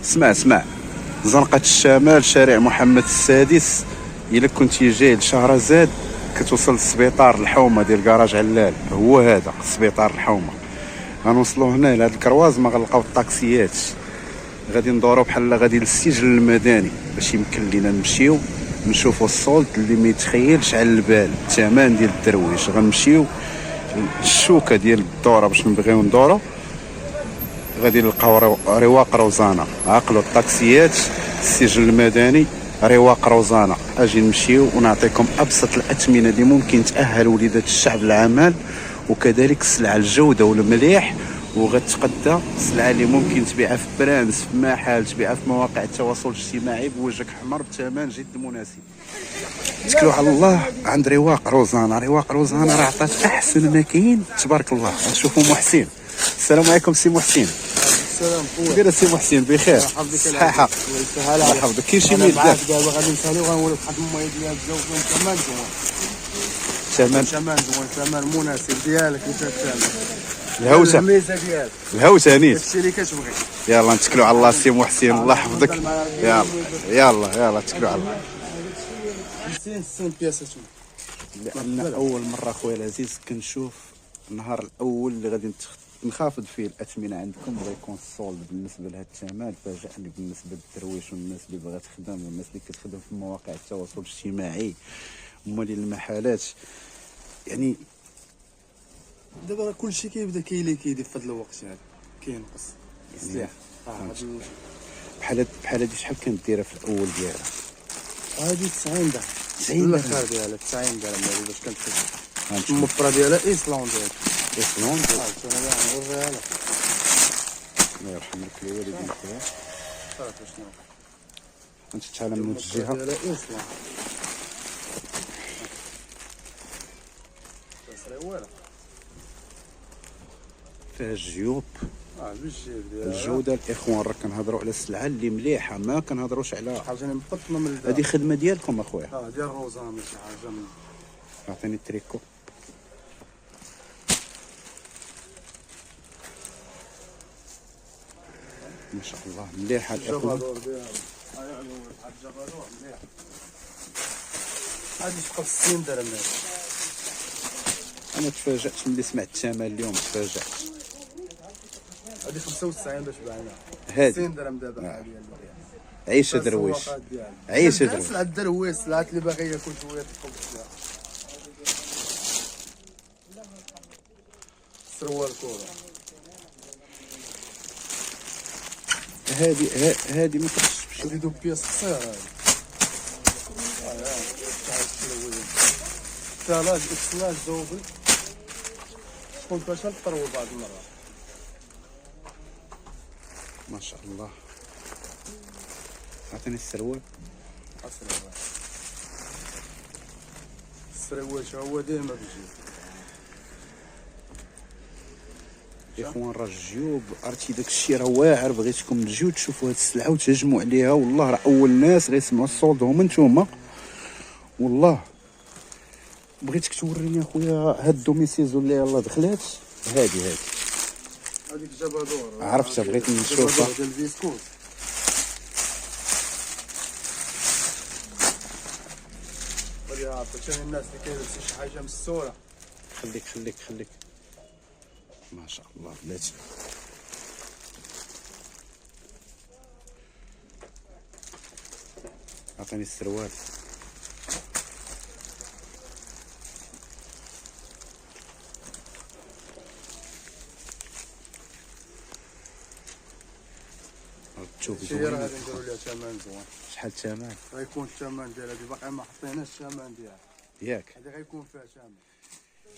اسمع زنقة الشمال شارع محمد السادس. الا كنتي جاي لشهرزاد كتوصل للسبيطار الحومه ديال كراج علال، هو هذا سبيطار الحومه. غنوصلوا هنا لهاد الكرواز ما غنلقاو الطاكسيات، غادي ندورو بحال غادي للسجل المدني باش يمكن لينا نمشيو نشوفوا الصولد اللي ما يتخيلش على البال الثمن ديال الدرويش. غنمشيو الشوكه ديال الدوره باش نبغيو ندورو، غادي نلقاو رواق روزانا. عقلوا الطاكسيات السجل المدني رواق روزانا. اجي نمشيو ونعطيكم ابسط الاثمنه اللي ممكن تاهل وليدات الشعب العمل، وكذلك السلعه الجوده والمليح، وغتقدى السلعه اللي ممكن تبيعها في برانس في محل، تبيعها في مواقع التواصل الاجتماعي بوجهك حمر بثمن جد مناسب. تكلوا على الله عند رواق روزانا. رواق روزانا راه عطات احسن ما كاين تبارك الله. تشوفوا محسن. السلام عليكم سي محسن. السلام خويا. كيفاش سي محسن؟ بخير صحيحه الله يحفظك. كاين شي ميل دابا غادي نساليو غنوريك واحد المويه ديال الجو ثمن زوين، ثمن مناسب ديالك انت كامل. الهوسه الميزه ديالك الهوسه نيت. هادشي اللي كتبغي. يلا نتكلوا على الله سي محسن الله يحفظك. يلا تكلوا على الله. 60 بياسه. لان اول مره خويا العزيز كنشوف النهار الاول اللي غادي نخافض فيه الاثمنه عندكم، بغا يكون الصولد بالنسبه لهذا الثمن. فاجأني بالنسبه للدرويش والناس اللي باغا تخدم والناس اللي كتخدم في مواقع التواصل الاجتماعي ومالين المحلات. يعني دابا راه كلشي كيبدا كيدير في هذا الوقت هذا كينقص السلاح. بحال هادي شحال كانت دايره في الاول ديالها؟ هادي 90 درهم. 90 درهم الاخر ديالها 90 درهم باش كنت المفرة ديالها ايسلاند. ايسلاند انا نوريها لك. الله يرحم لك الوالدين خويا. صافي شنو انت تعلم من الجهه ديالها ايسلاند. تسريوله فيها الجيوب بالجيب ديالها الجوده. الاخوان راه كنهضروا على السلعه اللي مليحه، ما كنهضروش على حاجه مبطنه من الدار. هذه خدمه ديالكم اخويا. ديال روزانا ماشي حاجه من اعطيني التريكو. ما شاء الله مليحه الاخوان. الجبادور ديالها. واحد الجبادور مليح. هادي تبقى 60 درهم. انا تفاجات ملي سمعت الثمن اليوم، تفاجات. هادي 95 باش باينه. هادي 60 درهم دابا. عيشه درويش، عيشه درويش. سلعة الدرويش، سلعات اللي باغي ياكل شويه تقوم السلعه. سروال كوره. هادي ما كتشوفش. هادي دوب بياس قصير هادي. ثلاج اكسلاج دوبل. شكون باش نطروا بعض المرات. ما شاء الله. اعطيني السروال. السروال هو ديما بيجي. يا اخوان راه الجيوب عرفتي داك الشيء راه واعر. بغيتكم تجيو تشوفوا هاد السلعه وتهجموا عليها. والله راه اول ناس غيسمعوا الصوت هما نتوما. والله بغيتك توريني اخويا هاد الدوميسيزو اللي يلاه دخلات. هادي هذيك جبادور عرفتها بغيت نشوفها. ديال البسكوت. ولي عرفتي الناس اللي كيلبسوا شي حاجه مسوره. خليك ما شاء الله بلاتي. عطيني السروال. تشوف شي راه غادي نديرو ليها ثمن زوين. شحال الثمن؟ غيكون الثمن ديالها هادي باقي ما حطيناش الثمن ديالها. ياك هادي غيكون فيها ثمن.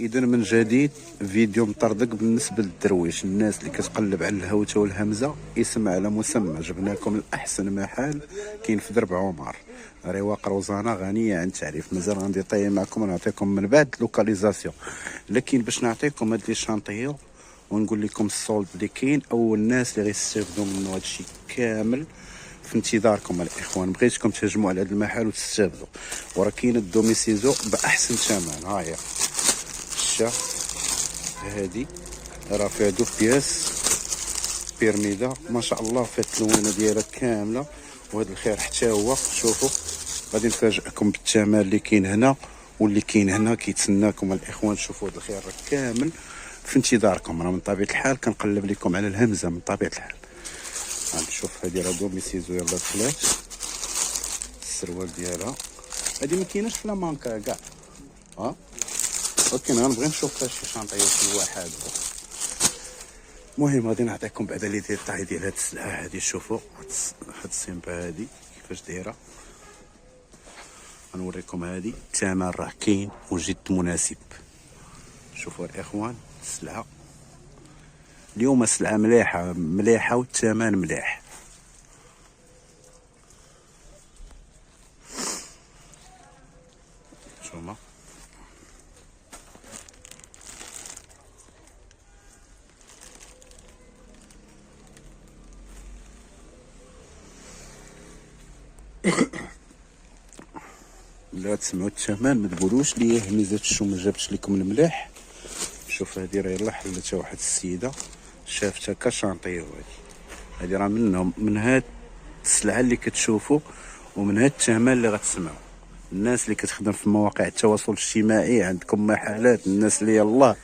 اذا من جديد فيديو مطردق بالنسبه للدرويش. الناس اللي كتقلب على الهوته والهمزه اسم على مسمى. جبنا لكم الاحسن محل كاين في درب عمر. رواق روزانا غنيه عن التعريف. مازال غنديطاي معكم ونعطيكم من بعد لوكاليزاسيون، لكن باش نعطيكم هاد لي شانطيو ونقول لكم الصولد اللي كاين. اول الناس اللي غيستافدوا منه هادشي كامل في انتظاركم الاخوان. بغيتكم تهجموا على هذا المحل وتستافدوا. وراه كاين الدوميسيزو باحسن ثمن. ها هي الشا هادي راه فيها دو بيرميدا ما شاء الله فيها التلوينه ديالها كامله. وهذا الخير حتى هو شوفوا غادي نفاجئكم بالثمن اللي كاين هنا واللي كاين هنا كيتسناكم الاخوان. شوفوا هذا الخير كامل في انتظاركم. راه من طبيعه الحال كنقلب لكم على الهمزه من طبيعه الحال. غنشوف هذه راه دومي سيزو يلاه دخلات السروال ديالها. هذه ما كايناش في لا مانكا كاع ولكن غنبغي نشوف فاش شي شانطيه شي واحد. المهم غادي نعطيكم بعدا لي ديتاي ديال هاد السلعه هادي. شوفوا هاد السيمبا هادي كيفاش دايره. غنوريكم هادي الثمن راه كاين وجد مناسب. شوفوا الاخوان السلعه اليوم السلعه مليحه والثمن مليح. شوفوا لا تسمعوا الثمن ما تقولوش لي هميزه الشو ما جابتش لكم المليح. شوف هذه راه يلاه حلتها واحد السيده شافتها كشانطيه. هذه راه منهم من هاد السلعه اللي كتشوفوا ومن هاد الثمن اللي غتسمعوا. الناس اللي كتخدم في مواقع التواصل الاجتماعي عندكم محلات، الناس اللي يلاه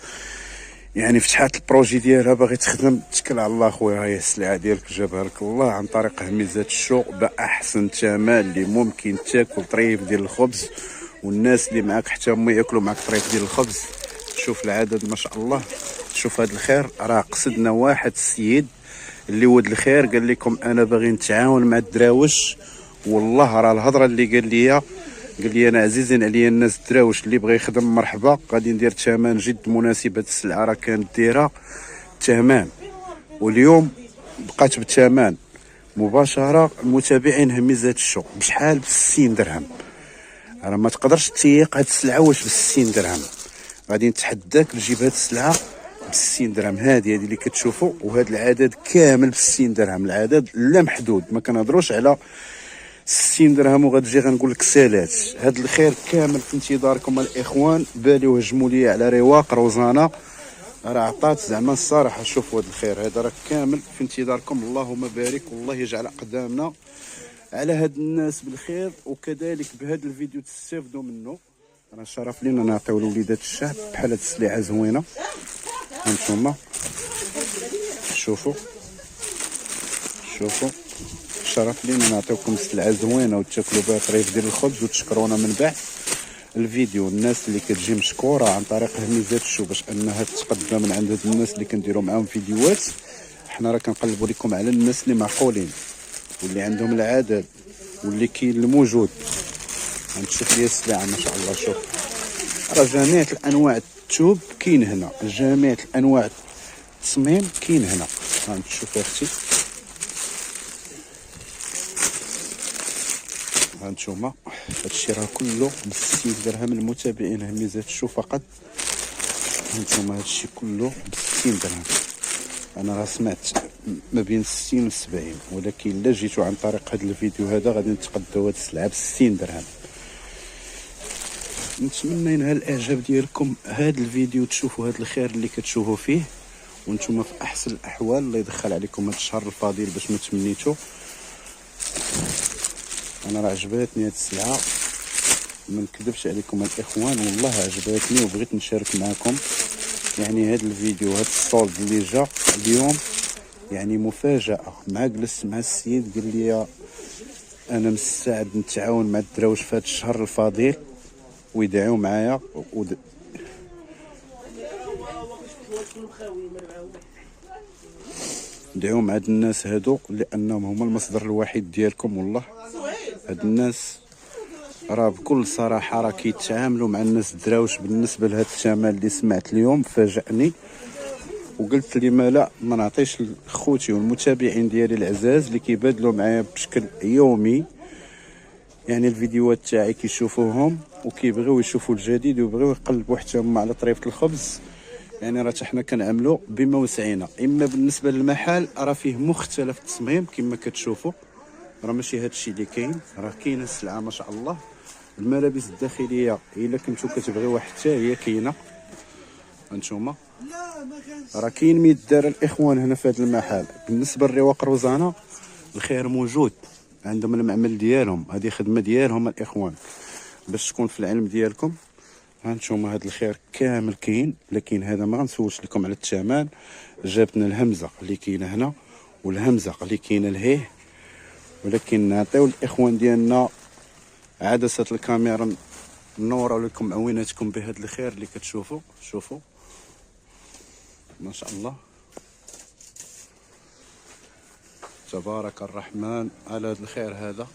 يعني فتحات البروجي ديالها باغي تخدم، تكل على الله خويا. هاي السلعه ديالك جابها لك الله عن طريق هميزات الشو باحسن ثمن اللي ممكن تاكل طريف ديال الخبز والناس اللي معاك حتى هما ياكلوا معاك طريف ديال الخبز. شوف العدد ما شاء الله. شوف هذا الخير راه قصدنا واحد السيد اللي ولد الخير قال لكم انا باغي نتعاون مع الدراوش. والله راه الهضره اللي قال لي انا عزيزين عليا الناس الدراوش اللي بغى يخدم مرحبا غادي ندير ثمن جد مناسب. هاد السلعه راه كانت دايره ثمن واليوم بقات بثمن مباشره. متابعين هميزات الشو بشحال؟ ب 60 درهم. راه ما تقدرش تيق هاد السلعه واش ب 60 درهم. غادي نتحداك تجيب هاد السلعه ب 60 درهم. هذه اللي كتشوفوا وهذا العدد كامل ب 60 درهم. العدد لا محدود، ما كنهضروش على 60 درهم وغتجي غنقول لك سالات. هاد الخير كامل في انتظاركم الاخوان. باليو هجموا لي على رواق روزانا راه عطات زعما الصراحه. شوفوا هاد الخير هذا راه كامل في انتظاركم. اللهم بارك والله يجعل اقدامنا على هاد الناس بالخير وكذلك بهذا الفيديو تستافدوا منه. راه شرف لينا نعطيو لوليدات الشعب بحال هاد السلعه زوينه. هانتوما شوفوا شرف لينا نعطيوكم السلعه زوينه وتاكلوا بها طريف ديال الخبز وتشكرونا من بعد الفيديو. الناس اللي كتجي مشكوره عن طريق هميزات الشو باش انها تتقدم من عند هاد الناس اللي كنديروا معاهم فيديوهات. حنا راه كنقلبوا لكم على الناس اللي معقولين واللي عندهم العدد واللي كاين الموجود. غنشوف لي السلعه ما شاء الله. شوف راه جميع الانواع التوب كاين هنا، جميع الانواع التصميم كاين هنا. غنشوف اختي هانتوما هادشي راه كله ب 60 درهم. المتابعين هميزات الشو فقط. هانتوما هادشي كله ب 60 درهم. انا راه سمعت ما بين 60 و 70 ولكن الا جيتو عن طريق هذا الفيديو هذا غادي نتقداو هاد السلعه ب 60 درهم. نتمنى ينال الاعجاب ديالكم هذا الفيديو، تشوفوا هذا الخير اللي كتشوفوا فيه وانتم في احسن الاحوال. الله يدخل عليكم هذا الشهر الفضيل باش ما تمنيتو. انا راه عجباتني هاد السلعه ما نكذبش عليكم الاخوان، والله عجباتني وبغيت نشارك معكم. يعني هاد الفيديو هاد الصولد اللي جا اليوم يعني مفاجاه. مع جلست مع السيد قال لي انا مستعد نتعاون مع الدراوش في هاد الشهر الفضيل ويدعيو معايا دعيو مع هاد الناس هادو لانهم هما المصدر الوحيد ديالكم. والله هاد الناس راه بكل صراحه راه كيتعاملوا مع الناس الدراوش. بالنسبه لهاد الثمن اللي سمعت اليوم فاجأني وقلت لي ما نعطيش خوتي والمتابعين ديالي العزاز اللي كيبادلوا معايا بشكل يومي يعني الفيديوهات تاعي كيشوفوهم وكيبغيو يشوفوا الجديد ويبغيو يقلبوا حتى هما على طريفه الخبز. يعني راه حنا كنعملوا بما وسعنا. اما بالنسبه للمحل راه فيه مختلف التصميم كما كتشوفوا. راه ماشي هادشي اللي كاين، راه كاينه السلعه ما شاء الله. الملابس الداخليه الا كنتو كتبغيوها حتى هي كاينه. هانتوما راه كاين ما يدار الاخوان هنا في هذا المحل. بالنسبه للرواق روزانا الخير موجود عندهم، المعمل ديالهم، هذه خدمه ديالهم الاخوان. باش تكون في العلم ديالكم هانتوما هذا الخير كامل كاين، لكن هذا ما غنسولش لكم على الثمن. جابتنا الهمزه اللي كاينه هنا والهمزه اللي كاينه لهيه، ولكن نعطيو الاخوان ديالنا عدسه الكاميرا نوروا لكم عويناتكم بهذا الخير اللي كتشوفوا. شوفوا ما شاء الله تبارك الرحمن على هذا الخير هذا.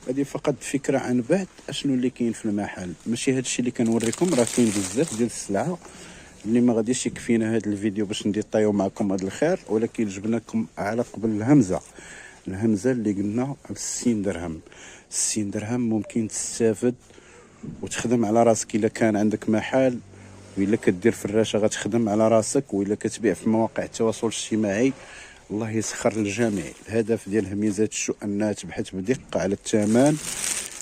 هذه فقط فكره عن بعد اشنو اللي كاين في المحل، ماشي هذا الشيء اللي كنوريكم، راه كاين بزاف ديال السلعه اللي ما غاديش يكفينا هذا الفيديو باش نديطايو معكم هذا الخير، ولكن جبناكم على قبل الهمزه اللي قلنا ب 60 درهم. 60 درهم ممكن تستافد وتخدم على راسك الا كان عندك محل، وإلا كدير فراشه غتخدم على راسك، وإلا كتبيع في مواقع التواصل الاجتماعي. الله يسخر للجميع. الهدف ديال هميزات الشو انها تبحث بدقه على الثمن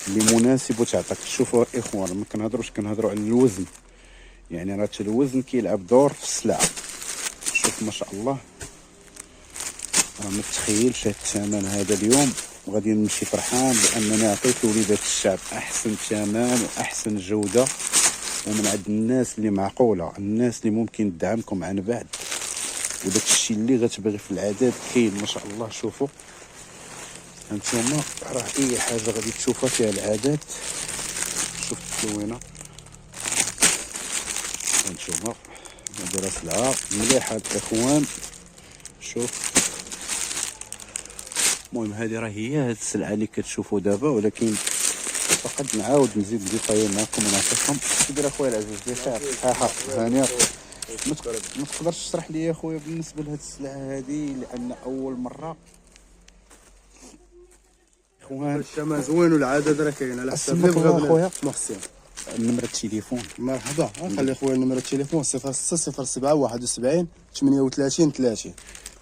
اللي مناسب وتعطيك. شوفوا الاخوان ما كنهضروش، كنهضروا على الوزن، يعني راه الوزن كيلعب دور في السلعه. شوف ما شاء الله راه ما تتخيلش هذا الثمن هذا اليوم، وغادي نمشي فرحان لانني عطيت لوليدات الشعب احسن ثمن واحسن جوده، ومن عند الناس اللي معقوله، الناس اللي ممكن تدعمكم عن بعد. وداك الشيء اللي غتبغي في العدد كاين ما شاء الله. شوفوا هانتوما راه اي حاجه غادي تشوفها فيها العدد. شوف التلوينه هانتوما هادو راه سلعه مليحه الاخوان. شوف المهم هذه راه هي هاد السلعه اللي كتشوفوا دابا، ولكن فقط نعاود نزيد ديطاي معكم ونعطيكم. كيدير اخويا العزيز بخير؟ هاني ما تقدرش تشرح لي يا خويا بالنسبه لهاد السلعه هذه، لان اول مره اخوان الثمن زوين والعدد راه كاين على حسب اسمك الله اخويا محسن. نمرة التليفون مرحبا، خلي خويا نمرة التليفون 06 07 71 38 30.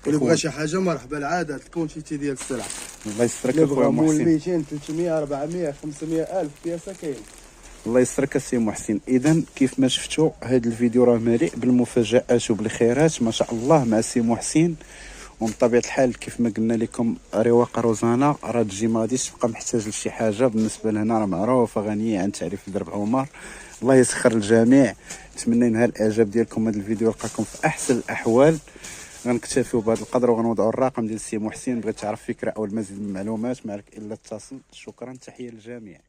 واللي بغى شي حاجه مرحبا. العدد الكونتيتي ديال السلعه الله يسترك اخويا محسن. 200 300 400 500 الف بياسه كاين. الله يسترك السي محسن. اذا كيف ما شفتوا هذا الفيديو راه مليء بالمفاجات وبالخيرات ما شاء الله مع السي محسن. ومن طبيعه الحال كيف ما قلنا لكم رواق روزانا راه تجي ما غاديش تبقى محتاج لشي حاجه. بالنسبه لهنا راه معروفه غنيه عن تعريف درب عمر. الله يسخر الجميع. نتمنى ينال الاعجاب ديالكم هذا الفيديو، يلقاكم في احسن الاحوال. غنكتفيو بهذا القدر وغنوضعوا الرقم ديال السي محسن. بغيت تعرف فكره او المزيد من المعلومات ما عليك الا اتصل. شكرا، تحيه للجميع.